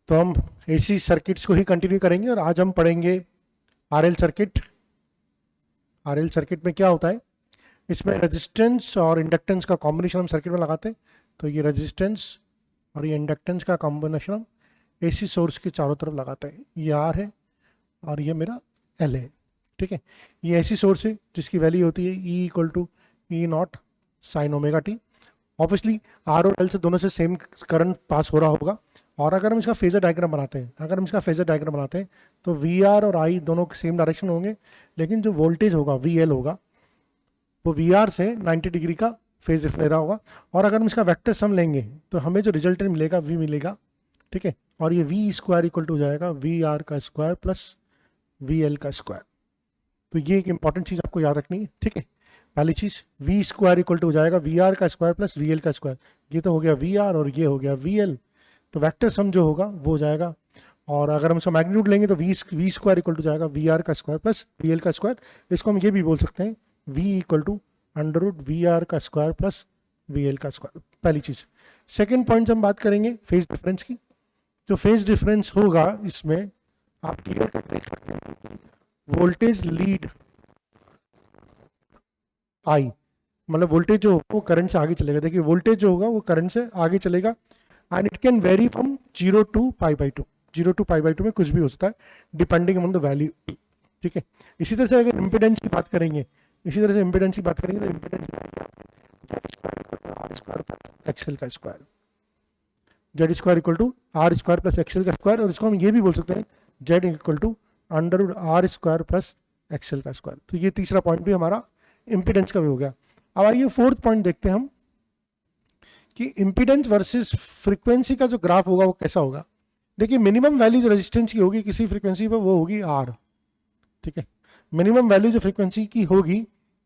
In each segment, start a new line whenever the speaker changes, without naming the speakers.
तो हम AC circuits को ही कंटिन्यू करेंगे और आज हम पढ़ेंगे आरएल सर्किट। आरएल सर्किट में क्या होता है, इसमें रेजिस्टेंस और इंडक्टेंस का कॉम्बिनेशन हम सर्किट में लगाते हैं। तो ये रेजिस्टेंस और ये इंडक्टेंस का कॉम्बिनेशन हम एसी सोर्स के चारों तरफ लगाते हैं। ये आर है और ये मेरा एल है, ठीक है। ये एसी सोर्स है जिसकी वैल्यू होती है E equal to E not sine omega T. Obviously R और एल से दोनों से सेम करंट पास हो रहा होगा। और अगर हम इसका फेजर डायग्राम बनाते हैं तो वी आर और आई दोनों सेम डायरेक्शन होंगे, लेकिन जो वोल्टेज होगा वी एल होगा वो वी आर से 90 डिग्री का फेज डिफरेंस ले रहा होगा। और अगर हम इसका वेक्टर सम लेंगे तो हमें जो रिजल्टेंट मिलेगा वी मिलेगा, ठीक है। और ये वी स्क्वायर इक्वल टू हो जाएगा वी आर का स्क्वायर प्लस वी एल का स्क्वायर। तो ये एक इंपॉर्टेंट चीज़ आपको याद रखनी है, ठीक है। पहली चीज़ वी स्क्वायर इक्वल टू हो जाएगा वी आर का स्क्वायर प्लस वी एल का स्क्वायर। ये तो हो गया वी आर और ये हो गया वी एल, तो वेक्टर सम जो होगा वो हो जाएगा। और अगर हम इसका मैग्नीट्यूड लेंगे तो वी स्क्वायर इक्वल टू जाएगा वी आर का स्क्वायर प्लस वी एल का स्क्वायर। इसको हम ये भी बोल सकते हैं V equal to under root V R का स्क्वायर प्लस वी एल का स्क्वायर, पहली चीज़। सेकेंड पॉइंट हम बात करेंगे फेज डिफरेंस की। जो फेज डिफरेंस होगा इसमें आप क्लियर कर देख सकते हैं, वोल्टेज लीड आई, मतलब वोल्टेज जो वो करंट से आगे चलेगा। देखिए वोल्टेज जो होगा वो करंट से आगे चलेगा and it can vary from 0 to pi by 2। 0 to pi by 2 में कुछ भी हो सकता है डिपेंडिंग ऑन द वैल्यू, ठीक है। इसी तरह से अगर इम्पिडेंस की बात करेंगे तो इम्पिडेंस आर स्क्वायर एक्सएल का square, Z square equal to R square plus X L का स्क्वायर। और इसको हम ये भी बोल सकते हैं Z equal to under root R square plus X L का स्क्वायर। तो ये तीसरा पॉइंट भी हमारा इम्पिडेंस का भी हो गया। अब आइए फोर्थ पॉइंट देखते हैं हम कि इम्पिडेंस वर्सेस फ्रीक्वेंसी का जो ग्राफ होगा वो कैसा होगा। देखिए मिनिमम वैल्यू जो रेजिस्टेंस की होगी किसी फ्रीक्वेंसी पर वो होगी आर, ठीक है। मिनिमम वैल्यू जो फ्रीक्वेंसी की होगी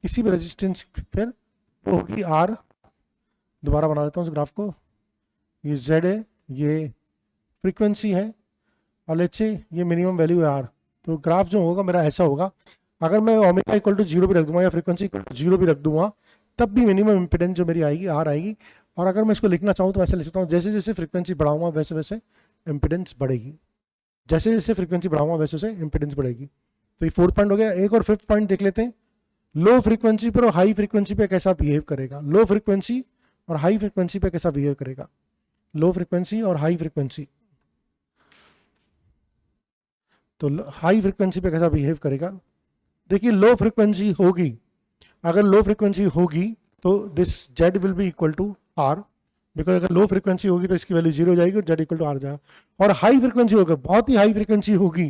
किसी भी रेजिस्टेंस फिर वो होगी आर। दोबारा बना लेता हूँ उस ग्राफ को। ये जेड है, ये फ्रीक्वेंसी है और लेट्स से ये मिनिमम वैल्यू है आर। तो ग्राफ जो होगा मेरा ऐसा होगा। अगर मैं ओमेगा इक्वल टू 0 भी रख दूंगा या फ्रीक्वेंसी इक्वल टू 0 भी रख दूंगा तब भी मिनिमम इम्पिडेंस जो मेरी आएगी आर आएगी। और अगर मैं इसको लिखना चाहूँ तो ऐसे लिख सकता हूँ, जैसे जैसे फ्रीक्वेंसी बढ़ाऊंगा वैसे वैसे इम्पिडेंस बढ़ेगी, जैसे जैसे फ्रीक्वेंसी बढ़ाऊंगा वैसे वैसे इम्पिडेंस बढ़ेगी। तो ये फोर्थ पॉइंट हो गया। एक और फिफ्थ पॉइंट देख लेते हैं, लो फ्रीक्वेंसी पर और हाई फ्रीक्वेंसी पे कैसा बिहेव करेगा। लो फ्रीक्वेंसी और हाई फ्रीक्वेंसी पे कैसा बिहेव करेगा, लो फ्रीक्वेंसी और हाई फ्रीक्वेंसी। तो हाई फ्रीक्वेंसी पे कैसा बिहेव करेगा। देखिए लो फ्रीक्वेंसी होगी, अगर लो फ्रीक्वेंसी होगी तो this Z will be equal to R, because अगर लो फ्रीक्वेंसी होगी तो इसकी वैल्यू 0 हो जाएगी और जेड इक्वल टू आर जाएगा। और हाई फ्रीक्वेंसी होगा, बहुत ही हाई फ्रीक्वेंसी होगी,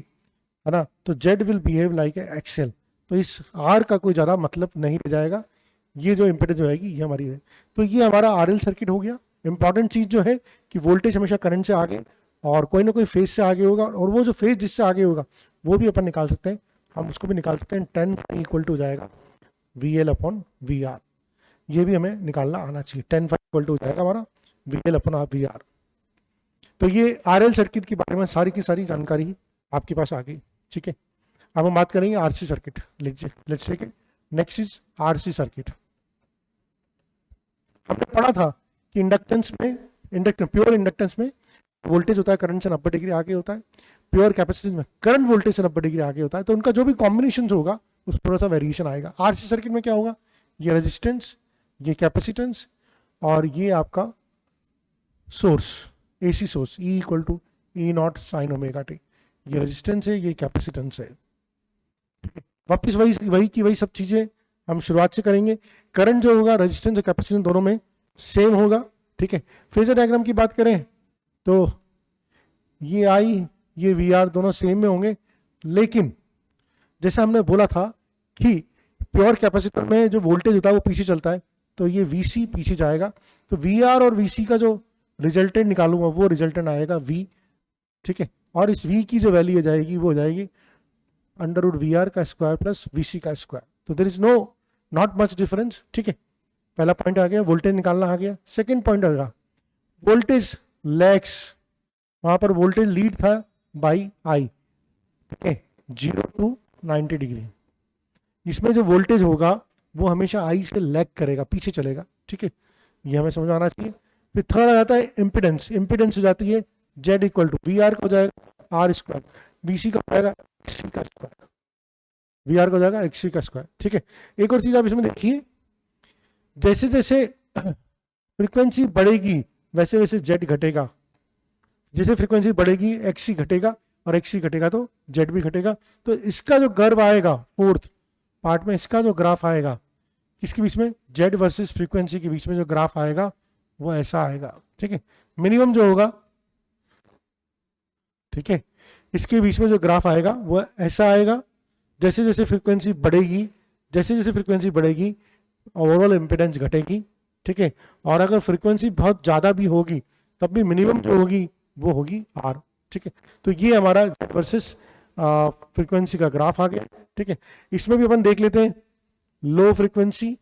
है ना, तो Z will behave like a X L. तो इस आर का कोई ज़्यादा मतलब नहीं रह जाएगा। ये जो इम्पिडेंस हो जाएगी ये हमारी है। तो ये हमारा आरएल सर्किट हो गया। इंपॉर्टेंट चीज़ जो है कि वोल्टेज हमेशा करंट से आगे और कोई ना कोई फेज से आगे होगा, और वो जो फेज जिससे आगे होगा वो भी अपन निकाल सकते हैं। हम उसको भी निकाल सकते हैं, 10 इक्वल टू हो जाएगा V L upon V R. ये भी हमें निकालना आना चाहिए। 10 इक्वल टू हो जाएगा हमारा V L upon V R. तो ये आरएल सर्किट के बारे में सारी की सारी जानकारी आपके पास आ गई, ठीक है। अब हम बात करेंगे RC circuit. Let's take it. Next is RC circuit. हमने पढ़ा था कि प्योर इंडक्टेंस में वोल्टेज होता है करंट से 90 डिग्री आगे होता है, प्योर कैपेसिटेंस में करंट वोल्टेज से 90 डिग्री आगे होता है। तो उनका जो भी कॉम्बिनेशन होगा उस थोड़ा सा वेरिएशन आएगा। आरसी सर्किट में क्या होगा, ये रेजिस्टेंस, ये कैपेसिटेंस और ये आपका source, AC source E equal to E not sine omega T. ये रेजिस्टेंस है, ये कैपेसिटेंस है। वापिस वही सब चीजें हम शुरुआत से करेंगे। करंट जो होगा रेजिस्टेंस और कैपेसिटेंस दोनों में सेम होगा, ठीक है। फेजर डायग्राम की बात करें तो ये आई ये वी आर दोनों सेम में होंगे, लेकिन जैसा हमने बोला था कि प्योर कैपेसिटर में जो वोल्टेज होता है वो पीछे चलता है, तो ये वीसी पीछे जाएगा। तो वी आर और वीसी का जो रिजल्टेंट निकालूंगा वो रिजल्टेंट आएगा वी, ठीक है। और इस वी की जो वैल्यू जाएगी वो हो जाएगी अंडर रूट वी आर का स्क्वायर प्लस वीसी का स्क्वायर। तो there is not much difference, ठीक है। पहला पॉइंट आ गया, वोल्टेज निकालना आ गया। सेकेंड पॉइंट आएगा वोल्टेज लैग्स, वहां पर वोल्टेज लीड था बाई आई, ठीक है, 0 टू 90 डिग्री। इसमें जो वोल्टेज होगा वो हमेशा आई से लैग करेगा, पीछे चलेगा, ठीक है। ये हमें समझ आना चाहिए। फिर थर्ड आ जाता है इम्पिडेंस। इम्पिडेंस हो जाती है Z equal to V R का हो जाएगा आर स्क्वायर, बी सी का हो जाएगा एक्स सी का स्क्वायर, वी आर का हो जाएगा एक्स सी का स्क्वायर। ठीक है, एक और चीज आप इसमें देखिए, जैसे जैसे फ्रीक्वेंसी बढ़ेगी वैसे वैसे जेड घटेगा, जैसे फ्रीक्वेंसी बढ़ेगी एक्स सी घटेगा और एक्स सी घटेगा तो जेड भी घटेगा। तो इसका जो कर्व आएगा फोर्थ पार्ट में, इसका जो ग्राफ आएगा किसके बीच में, जेड वर्सेस फ्रीक्वेंसी के बीच में जो ग्राफ आएगा वो ऐसा आएगा। ठीक है, मिनिमम जो होगा, ठीक है, इसके बीच में जो ग्राफ आएगा वो ऐसा आएगा। जैसे जैसे फ्रीक्वेंसी बढ़ेगी, जैसे जैसे फ्रीक्वेंसी बढ़ेगी ओवरऑल इम्पिडेंस घटेगी। ठीक है, और अगर फ्रीक्वेंसी बहुत ज़्यादा भी होगी तब भी मिनिमम जो होगी वो होगी आर। ठीक है, तो ये हमारा वर्सेस फ्रीक्वेंसी का ग्राफ आ गया। ठीक है, इसमें भी अपन देख लेते हैं लो फ्रीक्वेंसी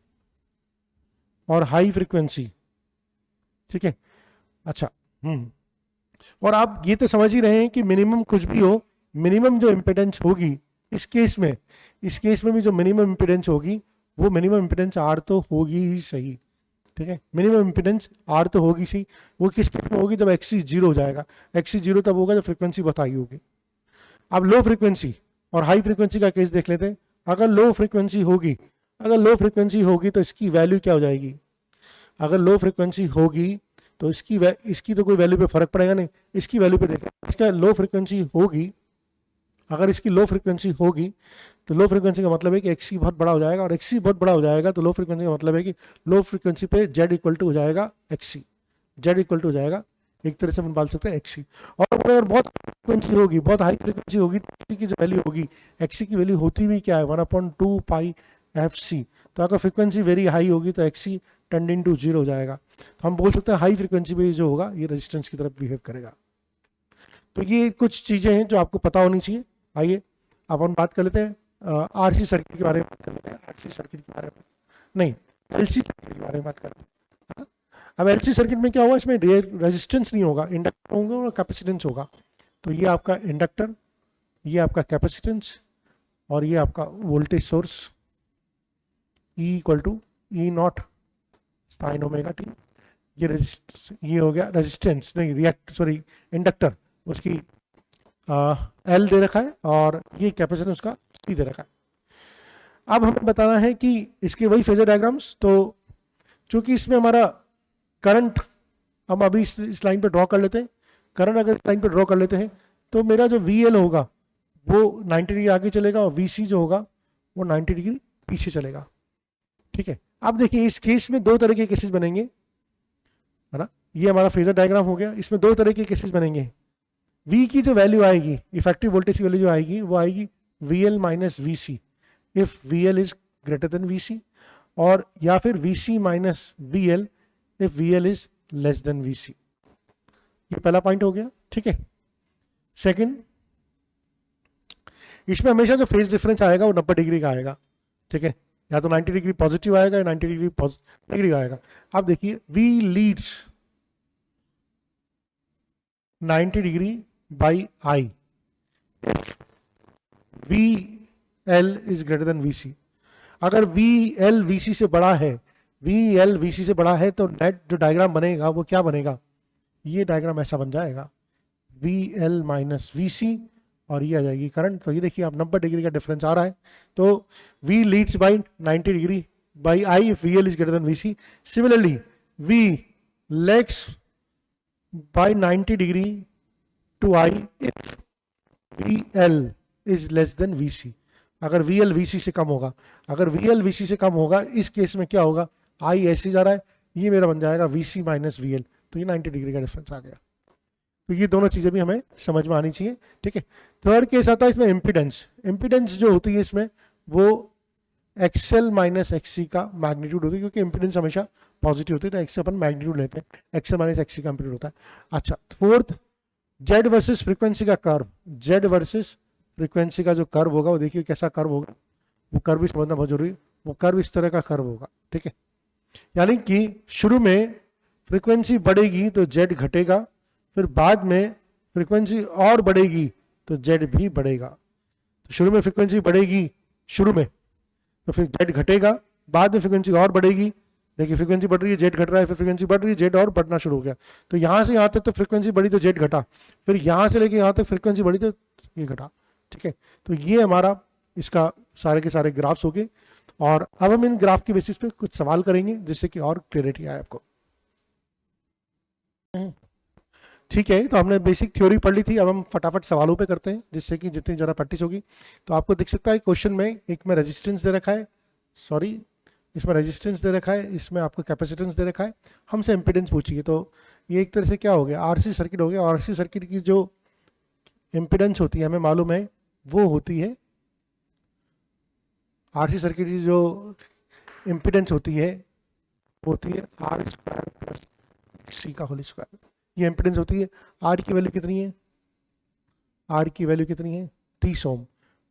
और हाई फ्रीक्वेंसी। ठीक है, अच्छा, और आप ये तो समझ ही रहे हैं कि मिनिमम कुछ भी हो, मिनिमम जो इम्पिडेंस होगी इस केस में भी जो मिनिमम इम्पिडेंस होगी वो मिनिमम इम्पिडेंस आर तो होगी ही सही। ठीक है, मिनिमम इम्पिडेंस आर तो होगी सही। वो किस केस में होगी, जब एक्सी जीरो हो जाएगा। एक्सी जीरो तब होगा जब फ्रीक्वेंसी बहुत हाई होगी। अब लो फ्रीक्वेंसी और हाई फ्रीक्वेंसी का केस देख लेते हैं। अगर लो फ्रीक्वेंसी होगी तो इसकी वैल्यू क्या हो जाएगी, अगर लो फ्रीक्वेंसी होगी तो इसकी तो कोई वैल्यू पे फर्क पड़ेगा नहीं, इसकी वैल्यू पे देखें। इसका लो फ्रीक्वेंसी होगी, अगर इसकी लो फ्रीक्वेंसी होगी तो लो फ्रीक्वेंसी का मतलब है कि एक्सी बहुत बड़ा हो जाएगा, और एक्सी बहुत बड़ा हो जाएगा तो लो फ्रीक्वेंसी का मतलब है कि लो फ्रीक्वेंसी पे जेड इक्वल टू हो जाएगा एक्सी, जेड इक्वल टू हो जाएगा एक तरह से हम बोल सकते हैं एक्सी। और अगर बहुत फ्रीक्वेंसी होगी, बहुत हाई फ्रीक्वेंसी होगी तो एक्सी की जो वैल्यू होगी, एक्सी की वैल्यू होती भी क्या है 1/2 पाई एफ सी। तो अगर फ्रीक्वेंसी वेरी हाई होगी तो एक्सी टेंडिंग टू जीरो हो जाएगा। तो हम बोल सकते हैं हाई फ्रीक्वेंसी पे जो होगा ये रेजिस्टेंस की तरफ बिहेव करेगा। तो ये कुछ चीज़ें हैं जो आपको पता होनी चाहिए। आइए अपन बात कर लेते हैं आरसी सर्किट के बारे में बात कर लेते हैं। आरसी सर्किट के बारे में नहीं, एलसी सर्किट के बारे में बात करते हैं। अब एलसी सर्किट में क्या होगा, इसमें रेजिस्टेंस नहीं होगा, इंडक्टर होगा और कैपेसिटेंस होगा। तो ये आपका इंडक्टर, ये आपका कैपेसिटेंस और ये आपका voltage source E equal to E not sine omega T. ये हो गया रेजिस्टेंस, नहीं इंडक्टर, उसकी एल दे रखा है और ये कैपेसिटेंस उसका सी दे रखा है। अब हमें बताना है कि इसके वही फेजर डायग्राम्स। तो चूंकि इसमें हमारा करंट हम अभी इस लाइन पे ड्रॉ कर लेते हैं, करंट अगर इस लाइन पे ड्रॉ कर लेते हैं तो मेरा जो VL होगा वो 90 डिग्री आगे चलेगा और VC जो होगा वो 90 डिग्री पीछे चलेगा। ठीक है, अब देखिए इस केस में दो तरह के केसेस बनेंगे, है ना। ये हमारा फेजर डायग्राम हो गया, इसमें दो तरह के केसेस बनेंगे। V की जो वैल्यू आएगी, इफेक्टिव वोल्टेज की वैल्यू जो आएगी वो आएगी VL minus VC if VL is greater than VC, और या फिर VC minus VL if VL is less than VC। ये पहला पॉइंट हो गया। ठीक है, सेकंड, इसमें हमेशा जो फेज डिफरेंस आएगा वो 90 डिग्री का आएगा। ठीक है, या तो 90 डिग्री पॉजिटिव आएगा या 90 डिग्री नेगेटिव आएगा। आप देखिए V leads 90 degree by I, VL is greater than VC। अगर VL VC से बड़ा है, VL VC से बड़ा है तो नेट जो डायग्राम बनेगा वो क्या बनेगा, ये डायग्राम ऐसा बन जाएगा VL माइनस VC और ये आ जाएगी करंट। तो ये देखिए आप 90 डिग्री का डिफरेंस आ रहा है। तो V leads by 90 degree by I if VL is greater than VC। Similarly V lags by 90 degree to I if VL is less than VC। अगर VL VC से कम होगा, अगर VL VC से कम होगा इस केस में क्या होगा, I ऐसे जा रहा है, ये मेरा बन जाएगा VC माइनस VL। तो ये 90 डिग्री का डिफरेंस आ गया। तो ये दोनों चीज़ें भी हमें समझ में आनी चाहिए। ठीक है, थर्ड केस आता है इसमें इम्पिडेंस। इम्पिडेंस जो होती है इसमें वो XL माइनस XC का मैग्नीट्यूड होती है, क्योंकि इम्पिडेंस हमेशा पॉजिटिव होती है तो XC अपन मैग्नीट्यूड लेते हैं, XL माइनस XC का इम्पिडेंस होता है। अच्छा, फोर्थ, जेड वर्सेस फ्रीक्वेंसी का कर्व। जेड वर्सेस फ्रीक्वेंसी का जो कर्व होगा वो देखिए कैसा कर्व होगा, वो कर्व भी समझना बहुत जरूरी है। वो कर्व इस तरह का कर्व होगा। ठीक है, यानी कि शुरू में फ्रीक्वेंसी बढ़ेगी तो जेड घटेगा, फिर बाद में फ्रीक्वेंसी और बढ़ेगी तो जेड भी बढ़ेगा। तो शुरू में फ्रीक्वेंसी बढ़ेगी, शुरू में, तो फिर जेड घटेगा, बाद में फ्रीक्वेंसी और बढ़ेगी, देखिए फ्रीक्वेंसी बढ़ रही है, जेड घट रहा है, फिर फ्रीक्वेंसी बढ़ रही है, जेड और बढ़ना शुरू हो गया। तो यहाँ से यहाँ तक तो फ्रीक्वेंसी बढ़ी तो जेड घटा, फिर यहाँ से लेके यहाँ तक फ्रीक्वेंसी बढ़ी तो ये घटा। ठीक है, तो ये हमारा इसका सारे के सारे ग्राफ्स हो गए। और अब हम इन ग्राफ की बेसिस पे कुछ सवाल करेंगे जिससे कि और क्लियरिटी आए आपको। ठीक है, तो हमने बेसिक थ्योरी पढ़ ली थी, अब हम फटाफट सवालों पे करते हैं जिससे कि जितनी ज़्यादा प्रैक्टिस होगी। तो आपको दिख सकता है क्वेश्चन में, एक में रेजिस्टेंस दे रखा है, सॉरी इसमें रेजिस्टेंस दे रखा है, इसमें आपको कैपेसिटेंस दे रखा है, हमसे इम्पिडेंस पूछिए। तो ये एक तरह से क्या हो गया, आरसी सर्किट हो गया। आरसी सर्किट की जो इम्पिडेंस होती है हमें मालूम है वो होती है, आरसी सर्किट की जो इम्पिडेंस होती है आर स्क्वायर प्लस सी का होल स्क्वायर। ये इम्पिडेंस होती है। आर की वैल्यू कितनी है, आर की वैल्यू कितनी है 30 ओम,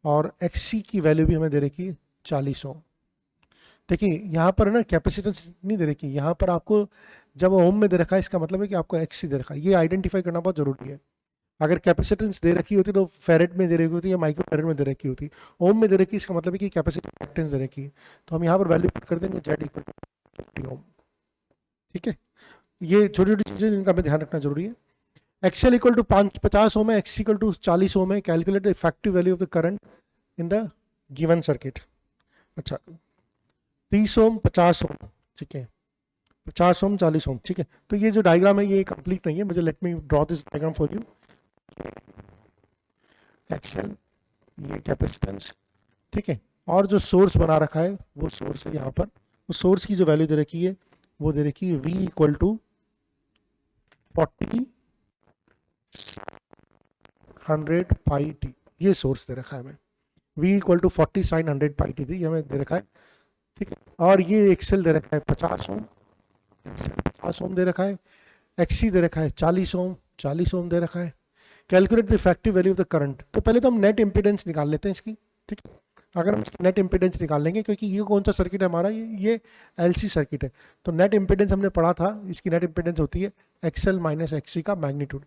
और एक्सी की वैल्यू भी हमें दे रखी है 40 ओम। देखिए यहाँ पर ना कैपेसिटेंस नहीं दे रखी, यहाँ पर आपको जब ओम में दे रखा है इसका मतलब है कि आपको एक्सी दे रखा है। ये आइडेंटिफाई करना बहुत जरूरी है। अगर कैपेसिटेंस दे रखी होती तो फेरेड में दे रखी होती या माइक्रो फेरेड में दे रखी होती, ओम में दे रखी इसका मतलब है कि कैपेसिटेंस दे रखी है। तो हम यहाँ पर वैल्यू पुट कर देंगे जेड इक्वल टू 50 ओम। ठीक है, ये छोटी छोटी चीज़ें जिनका हमें ध्यान रखना जरूरी है। एक्सएल इक्वल टू 50 ओम है, एक्स इक्वल टू 40 ओम है। Calculate the effective value of the current in the given circuit. अच्छा 30 ओम 50 ओम, ठीक है, 50 ओम 40 ओम। ठीक है, तो ये जो डायग्राम है ये कंप्लीट नहीं है, मुझे let me draw this diagram for you. XL, ये कैपेसिटेंस, ठीक है, और जो सोर्स बना रखा है वो सोर्स है यहाँ पर। वो सोर्स की जो वैल्यू दे रखी है वो दे रखी है v equal to 40 100 pi T. ये सोर्स दे रखा है हमें, v equal to 40 sine 100 pi T थी, हमें दे रखा है। ठीक है, और ये एक्सेल दे रखा है 50 ओम, 50 ओम दे रखा है। एक्सी दे रखा है 40 ओम, 40 ओम दे रखा है। Calculate the effective value of the current. तो पहले तो हम नेट इंपीडेंस निकाल लेते हैं इसकी। ठीक है, अगर हम नेट इंपीडेंस निकाल लेंगे, क्योंकि ये कौन सा सर्किट है हमारा, ये एलसी सर्किट है। तो नेट इंपीडेंस हमने पढ़ा था, इसकी नेट इंपीडेंस होती है एक्सएल माइनस एक्सी का मैग्नीट्यूड।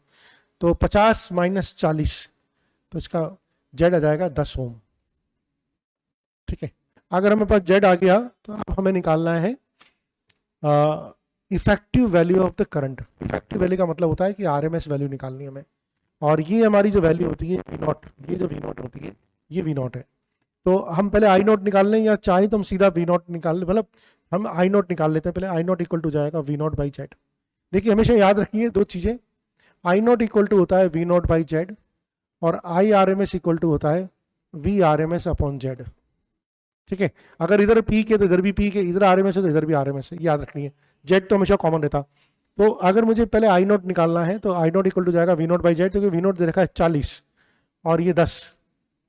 तो 50 माइनस 40, तो इसका जेड आ जाएगा 10 ओम। ठीक है, अगर हमें पास जेड आ गया तो अब हमें निकालना है effective value of the current. Effective value का मतलब होता है कि आरएमएस वैल्यू निकालनी है हमें, और ये हमारी जो वैल्यू होती है वी नॉट, ये जो वी नॉट होती है ये वी नॉट है। तो हम पहले आई नॉट निकाल लें, या चाहे तो हम सीधा वी नॉट निकाल लें, मतलब हम आई नॉट निकाल लेते हैं पहले। आई नॉट इक्वल टू जाएगा वी नॉट बाई जेड। देखिए हमेशा याद रखिए दो चीज़ें, आई नॉट इक्वल टू होता है वी नॉट बाई जेड, और I R M S equal to होता है V R M S upon Z. ठीक है, अगर इधर पी के तो इधर भी पी के, इधर आर एम एस है तो इधर भी आर एम एस है, याद रखनी है। जेड तो हमेशा कॉमन रहता। तो अगर मुझे पहले आई नॉट निकालना है तो आई नॉट इक्वल टू जाएगा वी नॉट बाई जेड, क्योंकि वी नॉट दे रखा है 40 और ये 10,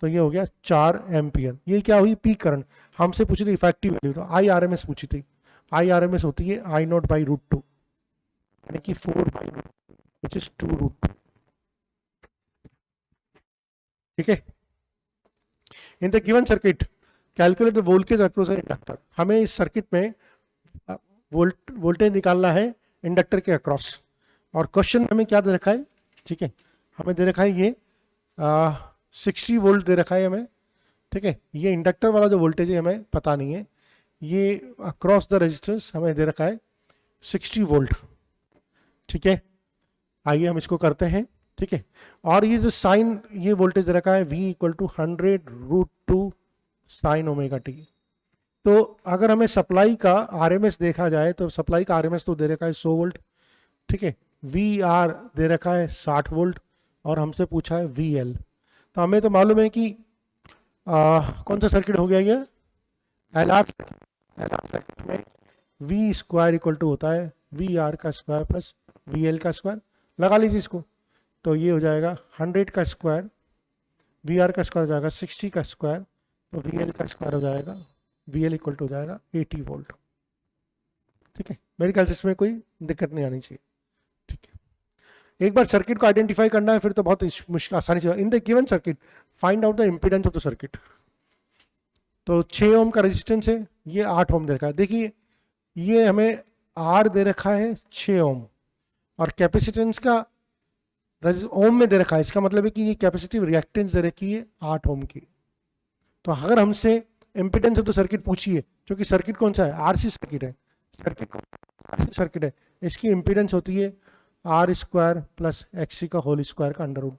तो ये हो गया 4 एम्पियर। ये क्या हुई, पीक करंट। हमसे पूछी थी इफेक्टिव वैल्यू, तो आई आर एम एस पूछी थी। आई आर एम एस होती है आई नॉट बाई रूट 2, यानी कि 4 by root, which is 2 root 2। ठीक है, in the given circuit calculate the voltage across an inductor. हमें इस सर्किट में वोल्टेज निकालना है इंडक्टर के अक्रॉस, और क्वेश्चन हमें क्या दे रखा है, ठीक है, हमें दे रखा है ये 60 वोल्ट दे रखा है हमें। ठीक है, ये इंडक्टर वाला जो वोल्टेज है हमें पता नहीं है, ये अक्रॉस द रेजिस्टेंस हमें दे रखा है 60 वोल्ट। ठीक है, आइए हम इसको करते हैं। ठीक है, और ये जो साइन, ये वोल्टेज दे रखा है v equal to 100 root 2 sine omega T. तो अगर हमें सप्लाई का आरएमएस देखा जाए तो सप्लाई का आरएमएस तो दे रखा है 100 वोल्ट। ठीक है, वी आर दे रखा है 60 वोल्ट, और हमसे पूछा है वी एल। तो हमें तो मालूम है कि कौन सा सर्किट हो गया ये, एल आर सर्किट में वी स्क्वायर इक्वल टू होता है वी आर का स्क्वायर प्लस वी एल का स्क्वायर। लगा लीजिए इसको, तो ये हो जाएगा 100 का स्क्वायर, वी आर का स्क्वायर हो जाएगा 60 का स्क्वायर, तो वी एल का स्क्वायर हो जाएगा, वी एल इक्वल टू हो जाएगा 80 वोल्ट। ठीक है, मेरे ख्याल से इसमें कोई दिक्कत नहीं आनी चाहिए। ठीक है, एक बार सर्किट को आइडेंटिफाई करना है फिर तो बहुत मुश्किल आसानी से। इन the given circuit find out the impedance of the circuit. तो 6 ओम का रेजिस्टेंस है, ये 8 ओम दे रखा है। देखिए ये हमें आर दे रखा है 6 ओम, और कैपेसिटेंस का ओम में दे रखा है, इसका मतलब है कि ये कैपेसिटिव रिएक्टेंस दे रखी है 8 ओम की। तो अगर हमसे इम्पीडेंस ऑफ द सर्किट पूछिए, क्योंकि सर्किट कौन सा है, आरसी सर्किट है, सर्किट है, इसकी इम्पीडेंस होती है आर स्क्वायर प्लस एक्सी का होल स्क्वायर का अंडर रूट।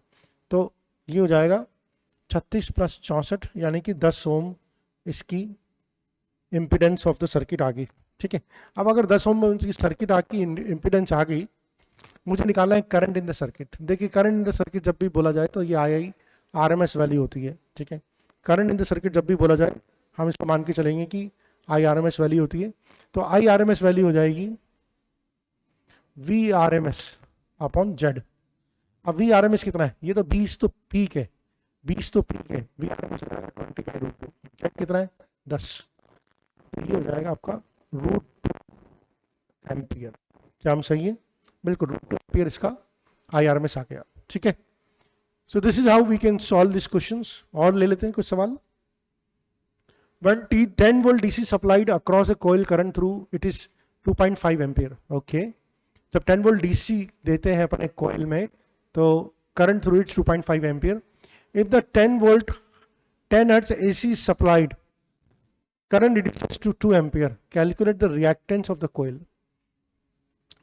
तो ये हो जाएगा 36 प्लस 64 यानी कि 10 ओम इसकी इम्पीडेंस ऑफ द सर्किट आ गई। ठीक है, अब अगर 10 ओम की सर्किट की इम्पीडेंस आ गई, मुझे निकालना है करंट इन द सर्किट। देखिए करंट इन द सर्किट जब भी बोला जाए तो ये आई आरएमएस वैल्यू होती है। ठीक है, करंट इन द सर्किट जब भी बोला जाए हम इसको मान के चलेंगे कि आई आरएमएस वैल्यू होती है। तो आई आरएमएस वैल्यू हो जाएगी वी आरएमएस अपॉन जेड। अब वी आरएमएस कितना है, ये तो 20 तो पीक है, 20 तो पीक है, वी आरएमएस हो जाएगा 20/√2, जेड कितना है 10, तो ये हो जाएगा आपका √2 एम्पियर। क्या हम सही है, बिल्कुल √2 एम्पियर इसका आई आरएमएस आ गया। ठीक है, so this is how we can solve this questions. और ले लेते हैं कुछ सवाल। When 10 volt DC supplied across a coil current through it is 2.5 ampere. Okay, जब 10 वोल्ट DC देते हैं अपने कोयल में तो current through it's 2.5 ampere. If the 10 volt 10 hertz AC is supplied, current reduces to 2 ampere, calculate the reactance of the coil.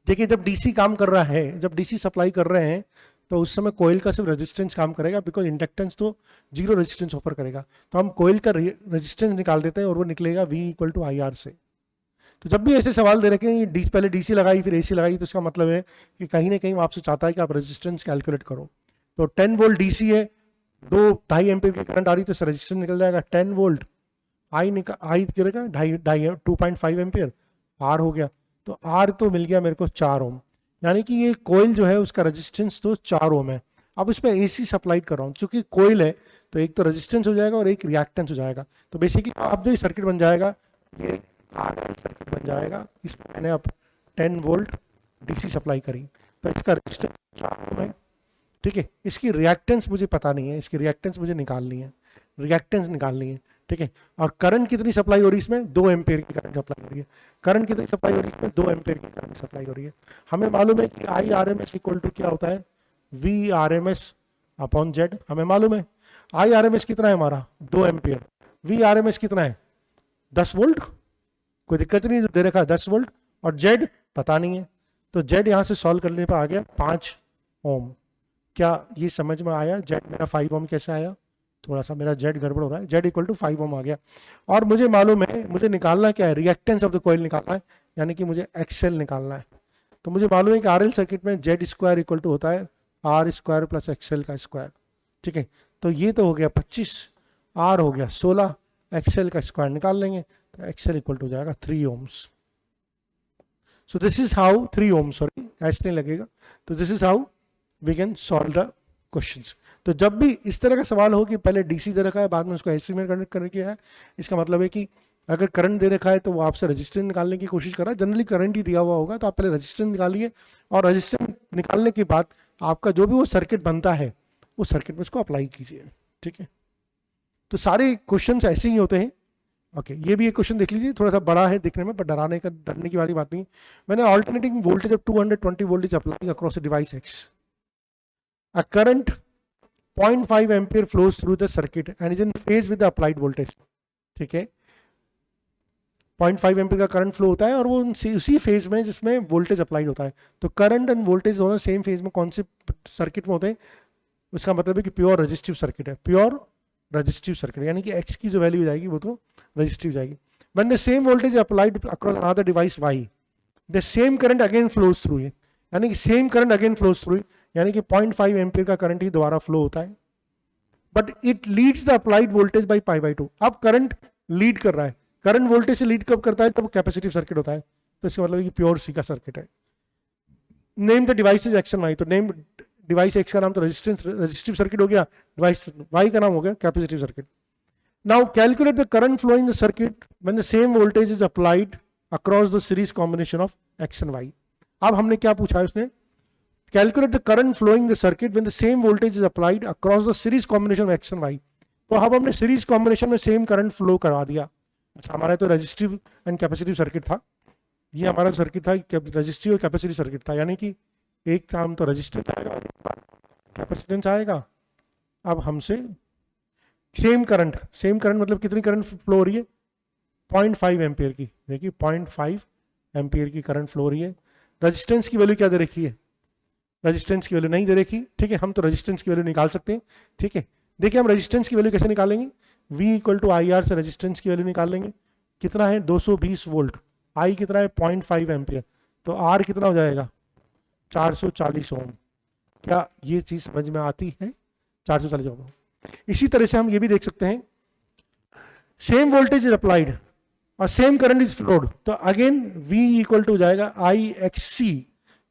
देखिए जब DC काम कर रहा है, जब DC सप्लाई कर रहे हैं तो उस समय कोयल का सिर्फ रेजिस्टेंस काम करेगा, बिकॉज इंडक्टेंस तो जीरो रेजिस्टेंस ऑफर करेगा। तो हम कोयल का रेजिस्टेंस निकाल देते हैं और वो निकलेगा V इक्वल टू IR से। तो जब भी ऐसे सवाल दे रखे हैं पहले DC लगाई फिर AC लगाई, तो इसका मतलब है कि कहीं ना कहीं वो आपसे चाहता है कि आप रेजिस्टेंस कैलकुलेट करो। तो 10 वोल्ट DC है, 2.5 एम्पियर की करंट आ रही, तो रेजिस्टेंस निकल जाएगा 10 वोल्ट, आई गिरेगा 2.5 एम्पियर, R हो गया। तो R तो मिल गया मेरे को 4 ओम, यानी कि ये कोयल जो है उसका रेजिस्टेंस तो 4 ओम है। अब इसमें AC सप्लाई कर रहा हूँ, चूंकि कोयल है तो एक तो रेजिस्टेंस हो जाएगा और एक रिएक्टेंस हो जाएगा। तो बेसिकली अब जो सर्किट बन जाएगा ये RL सर्किट बन जाएगा। इसमें मैंने अब 10 वोल्ट DC सप्लाई करी तो इसका रेजिस्टेंस 4 ओम है। ठीक है, इसकी रिएक्टेंस मुझे पता नहीं है, इसकी रिएक्टेंस मुझे निकालनी है, रिएक्टेंस निकालनी है। ठीक है, और करंट कितनी सप्लाई हो रही है इसमें, 2 एम्पियर की करंट सप्लाई हो रही है। करंट कितनी सप्लाई हो रही है इसमें, 2 एम्पियर की करंट सप्लाई हो रही है। हमें मालूम है कि आई आरएमएस इक्वल टू क्या होता है, वी आरएमएस अपॉन जेड। हमें मालूम है आई आरएमएस कितना है हमारा 2 एम्पियर, वी आरएमएस कितना है 10 वोल्ट, कोई दिक्कत नहीं, दे रखा है 10 वोल्ट, और जेड पता नहीं है। तो जेड यहाँ से सॉल्व करने पर आ गया 5 ओम। क्या ये समझ में आया, जेड मेरा 5 ओम कैसे आया, थोड़ा सा मेरा जेड गड़बड़ हो रहा है, जेड इक्वल टू 5 ओम आ गया। और मुझे मालूम है मुझे निकालना क्या है, रिएक्टेंस ऑफ द कॉइल निकालना है, यानी कि मुझे एक्सएल निकालना है। तो मुझे मालूम है कि आरएल सर्किट में जेड स्क्वायर इक्वल टू होता है आर स्क्वायर प्लस एक्सएल का स्क्वायर। ठीक है, तो ये तो हो गया 25, आर हो गया 16, एक्सएल का स्क्वायर निकाल लेंगे तो एक्सएल इक्वल टू हो जाएगा 3 ohms. So this is how 3 ohm, sorry ऐसे नहीं लगेगा। तो this is how we can solve the questions. तो जब भी इस तरह का सवाल हो कि पहले DC दे रखा है बाद में उसको AC में कनेक्ट करने किया है, इसका मतलब है कि अगर करंट दे रखा है तो वो आपसे रजिस्टेंस निकालने की कोशिश कर रहा है। जनरली करंट ही दिया हुआ होगा तो आप पहले रजिस्टेंस निकालिए, और रजिस्टेंस निकालने के बाद आपका जो भी वो सर्किट बनता है उस सर्किट में उसको अप्लाई कीजिए। ठीक है, तो सारे क्वेश्चन ऐसे ही होते हैं। ओके, ये भी एक क्वेश्चन देख लीजिए, थोड़ा सा बड़ा है दिखने में, पर डरने की वाली बात नहीं। मैंने alternating voltage of 220 voltage apply across a device X, a current 0.5 ampere flows through the circuit and is in phase with the applied voltage। ठीक है, 0.5 एम्पियर का करंट फ्लो होता है और वो उसी फेज में जिसमें वोल्टेज अप्लाइड होता है। तो करंट एंड वोल्टेज दोनों सेम फेज में कौन से सर्किट में होते हैं, उसका मतलब है कि प्योर रजिस्टिव सर्किट है, प्योर रजिस्टिव सर्किट, यानी कि X की जो वैल्यू जाएगी वो तो रजिस्टिव जाएगी। When the same voltage applied across another device Y, the same current again flows through it, यानी कि same current again flows through, यानी कि 0.5 एम्पियर का करंट ही दोबारा फ्लो होता है, but it leads the applied voltage by π/2। अब current lead कर रहा है, करंट वोल्टेज से लीड कब करता है, जब कैपेसिटिव सर्किट होता है। तो इसका मतलब है कि प्योर सी का सर्किट है। Name the devices X and Y, तो नेम डिवाइस एक्स का नाम तो रजिस्टिव सर्किट हो गया, डिवाइस वाई का नाम हो गया capacitive circuit. Now calculate the current flowing the circuit when the same voltage is applied across the series combination of X and Y. अब हमने क्या पूछा है उसने, calculate the current flowing the circuit when the same voltage is applied across the series combination of X and Y. तो अब हमने series combination में सेम करंट फ्लो करवा दिया। अच्छा, हमारा तो रजिस्टिव एंड कैपेसिटिव सर्किट था, ये हमारा सर्किट था रजिस्टिव और कैपेसिटिव सर्किट था, यानी कि एक काम तो रजिस्टेंस आएगा और एक कैपेसिटेंस आएगा। अब हमसे सेम करंट मतलब कितनी करंट फ्लो हो रही है, 0.5 एम्पियर की। देखिए 0.5 एम्पियर की करंट फ्लो हो रही है। रजिस्टेंस की वैल्यू क्या दे रखी है? रजिस्टेंस की वैल्यू नहीं दे रखी, ठीक है। हम तो रजिस्टेंस की वैल्यू निकाल सकते हैं, ठीक है। देखिए हम रजिस्टेंस की वैल्यू कैसे निकालेंगे, V equal to I R से रजिस्टेंस की वैल्यू निकाल लेंगे। कितना है 220 वोल्ट, I कितना है 0.5 एम्पियर, तो R कितना हो जाएगा 440 ओम। क्या ये चीज समझ में आती है? 440 ओम। इसी तरह से हम ये भी देख सकते हैं, सेम वोल्टेज इज अप्लाइड और सेम करंट इज फ्लोड, तो अगेन V इक्वल टू जाएगा IXC,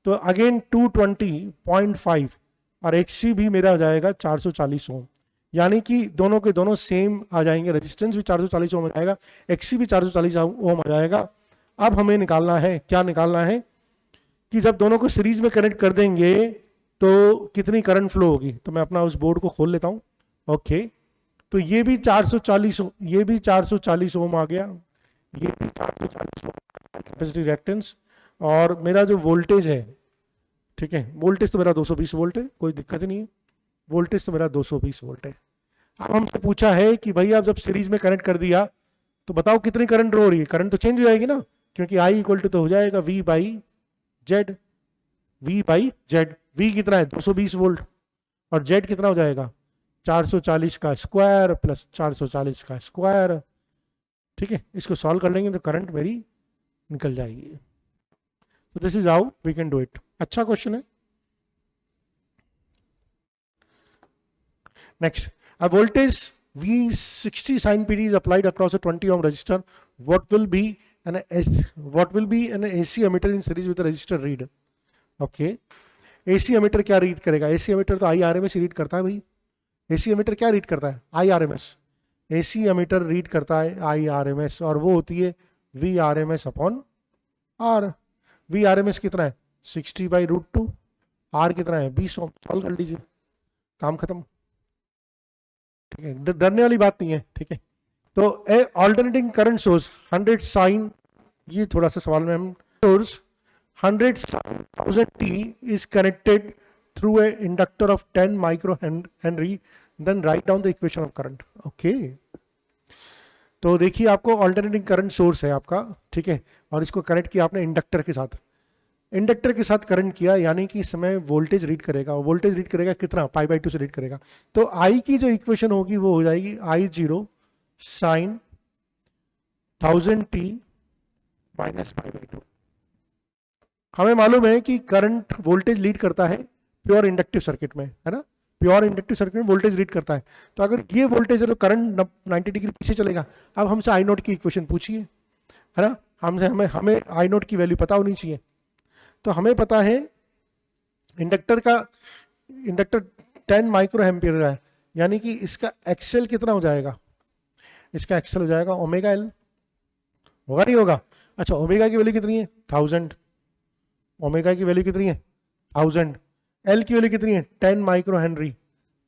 तो अगेन 220.5 और XC भी मेरा हो जाएगा 440 ओम। यानी कि दोनों के दोनों सेम आ जाएंगे, रेजिस्टेंस भी 440 ओम आ जाएगा, XC भी 440 ओम आ जाएगा। अब हमें निकालना है, क्या निकालना है कि जब दोनों को सीरीज में कनेक्ट कर देंगे तो कितनी करंट फ्लो होगी। तो मैं अपना उस बोर्ड को खोल लेता हूं। ओके, तो ये भी 440, ये भी 440 ओम आ गया, ये भी 440 ओम कैपेसिटी रिएक्टेंस, और मेरा जो वोल्टेज है, ठीक है, वोल्टेज तो मेरा 220 वोल्ट है, कोई दिक्कत नहीं है, वोल्टेज तो मेरा 220 वोल्ट है। अब हमसे पूछा है कि भाई आप जब सीरीज में कनेक्ट कर दिया तो बताओ कितनी करंट हो रही है। करंट तो चेंज हो जाएगी ना, क्योंकि I इक्वल टू तो हो जाएगा V by Z, V by Z. V कितना है 220 वोल्ट और Z कितना हो जाएगा 440 का स्क्वायर प्लस 440 का स्क्वायर, ठीक है। इसको सॉल्व कर लेंगे तो करंट मेरी निकल जाएगी। तो this is how we can do it. अच्छा क्वेश्चन है। Next, a voltage V60 sin PD is applied across a 20 ohm resistor. What will be an AC emitter in series with a resistor read? Okay, AC emitter क्या read करेगा? AC emitter तो IRMS read करता है भाई। AC emitter क्या read करता है? IRMS। AC emitter read करता है IRMS और वो होती है VRMS अपॉन R। VRMS कितना है 60/√2, R कितना है 20 ओम। सॉल्व कर लीजिए, काम खत्म, ठीक है, डरने वाली बात नहीं है, ठीक है। तो ए ऑल्टरनेटिंग करंट सोर्स 100 साइन, ये थोड़ा सा सवाल में हम, source 100 sin 1000 t is connected through a inductor of 10 microhenry, then write down the equation of current. Okay, तो देखिए आपको ऑल्टरनेटिंग करंट सोर्स है आपका, ठीक है, और इसको कनेक्ट किया आपने इंडक्टर के साथ। इंडक्टर के साथ करंट किया, यानी कि इस समय वोल्टेज रीड करेगा। वोल्टेज रीड करेगा कितना, π/2 से रीड करेगा। तो I की जो इक्वेशन होगी वो हो जाएगी I0 sin 1000 t माइनस π/2। हमें मालूम है कि करंट वोल्टेज लीड करता है प्योर इंडक्टिव सर्किट में, है ना, प्योर इंडक्टिव सर्किट में वोल्टेज लीड करता है। तो अगर ये वोल्टेज है तो करंट 90 डिग्री पीछे चलेगा। अब हमसे I0 की इक्वेशन पूछिए, है ना, हमें I0 की वैल्यू पता होनी चाहिए। तो हमें पता है इंडक्टर 10 माइक्रो एम्पियर का है, यानी कि इसका एक्सेल कितना हो जाएगा, इसका एक्सेल हो जाएगा ओमेगा एल, होगा नहीं होगा? अच्छा, ओमेगा की वैल्यू कितनी है 1000, ओमेगा की वैल्यू कितनी है 1000, एल की वैल्यू कितनी है 10 माइक्रो हेनरी,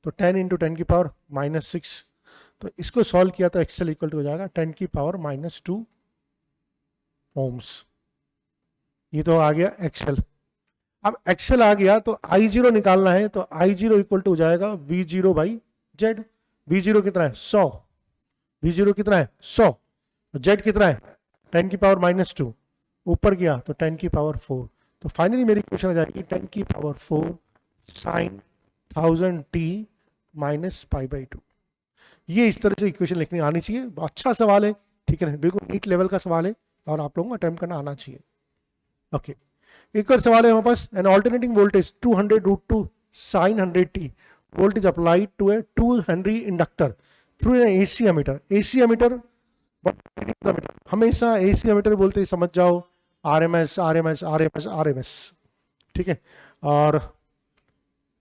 तो 10 इंटू 10 की पावर -6। तो इसको सॉल्व किया तो एक्सेल इक्वल टू हो जाएगा 10 की पावर -2 ओम्स। ये तो आ गया एक्सेल। अब एक्सेल आ गया तो I0 निकालना है, तो I0 इक्वल टू हो जाएगा V0 बाई जेड। V0 कितना है 100, V0 कितना है 100, जेड कितना है 10 की पावर -2, ऊपर गया तो 10 की पावर 4। तो फाइनली मेरी इक्वेशन आ जाएगी 10 की पावर 4 साइन 1000 t माइनस π/2। ये इस तरह से इक्वेशन लिखनी आनी चाहिए। अच्छा सवाल है, ठीक है ना, बिल्कुल नीट लेवल का सवाल है और आप लोगों को अटेम्प्ट करना आना चाहिए। ओके, एक और सवाल है हमारे पास। An alternating voltage 200√2 sin 100 t voltage applied to a 2 henry inductor through an AC ammeter. AC ammeter हमेशा AC एमीटर बोलते ही समझ जाओ RMS RMS RMS RMS, ठीक है। और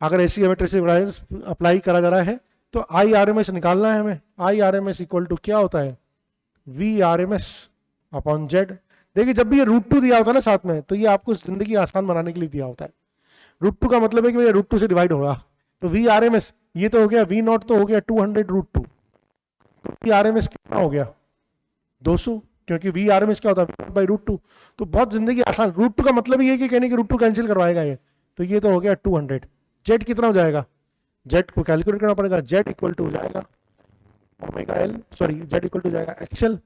अगर AC एमीटर से अप्लाई करा जा रहा है तो IRMS निकालना है हमें। IRMS इक्वल टू क्या होता है VRMS अपॉन जेड। देखिए जब भी ये √2 दिया होता है ना साथ में, तो ये आपको जिंदगी आसान बनाने के लिए दिया होता है। √2 का मतलब है कि भैया √2 से डिवाइड होगा। तो VRMS ये तो हो गया, V0 तो हो गया 200√2, तो VRMS कितना हो गया 200, क्योंकि VRMS क्या होता है √2। तो बहुत जिंदगी आसान। √2 का मतलब ये है कि कहने की √2 कैंसिल करवाएगा ये, तो ये तो हो गया 200। जेड कितना हो जाएगा, जेड को कैलकुलेट करना पड़ेगा। जेड इक्वल टू हो जाएगा omega L, sorry Z equal to हो जाएगा एक्सएल,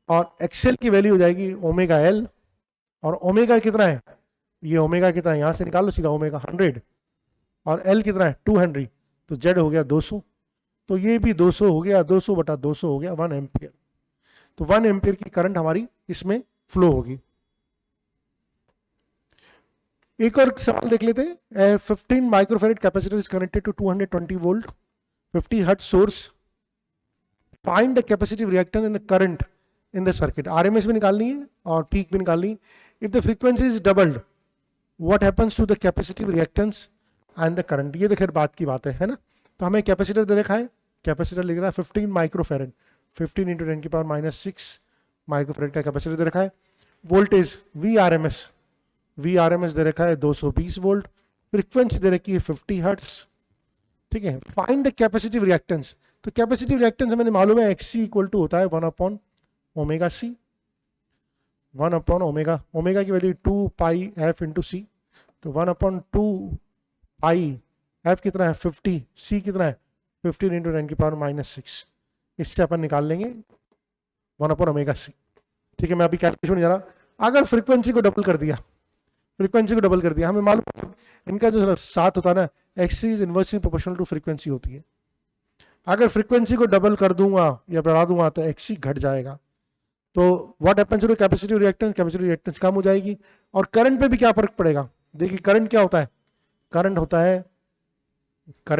और एक्सएल की वैल्यू हो जाएगी ओमेगा एल और ओमेगा कितना है, ये ओमेगा कितना है, यहाँ से निकाल लो सीधा, ओमेगा 100 और एल कितना है 2 हेनरी, तो जेड हो गया 200, तो ये भी 200 हो गया, 200 बटा 200 हो गया 1 एम्पियर। तो 1 एम्पियर की करंट हमारी इसमें फ्लो होगी। एक और सवाल देख लेते हैं। 15 microfarad capacitor is connected to 220 volt 50 hertz source, find the capacitive reactance in the current in the circuit. RMS भी निकालनी है और पीक भी निकालनी है। If the frequency is doubled what happens to the capacitive reactance and the current. ये तो खैर बात की बात है ना। तो हमें कैपेसिटर दे रखा है, कैपेसिटर लिख रहा है 15 माइक्रोफेरेड, 15 इंटू 10 की पावर माइनस 6 माइक्रोफेरेड का कैपेसिटर दे रखा है। Voltage V R M S दे रखा है 220 वोल्ट, फ्रीक्वेंसी दे रखी है 50 हर्ट्ज, ठीक है। फाइंड द कैपेसिटिव रिएक्टेंस, तो कैपेसिटिव रिएक्टेंस हमें मालूम है एक्स सी इक्वल टू होता है 1 upon omega C, 1 upon omega, omega की value 2 pi F into C, तो 1 अपॉन 2 पाई एफ कितना है 50, सी कितना है 15 इंटू 10 की पावर माइनस 6, इससे अपन निकाल लेंगे 1 अपॉन ओमेगा सी, ठीक है। मैं अभी कैलकुलेशन जा रहा। अगर फ्रीक्वेंसी को डबल कर दिया, फ्रीक्वेंसी को डबल कर दिया, हमें मालूम है इनका जो साथ होता है ना X is inversely proportional to frequency होती है। अगर फ्रीक्वेंसी को डबल कर दूंगा या बढ़ा दूंगा तो एक्स घट जाएगा। तो what happens to capacitive reactance, capacitive reactance कम हो जाएगी। और करंट पे भी क्या फर्क पड़ेगा, देखिए करंट क्या होता है, करंट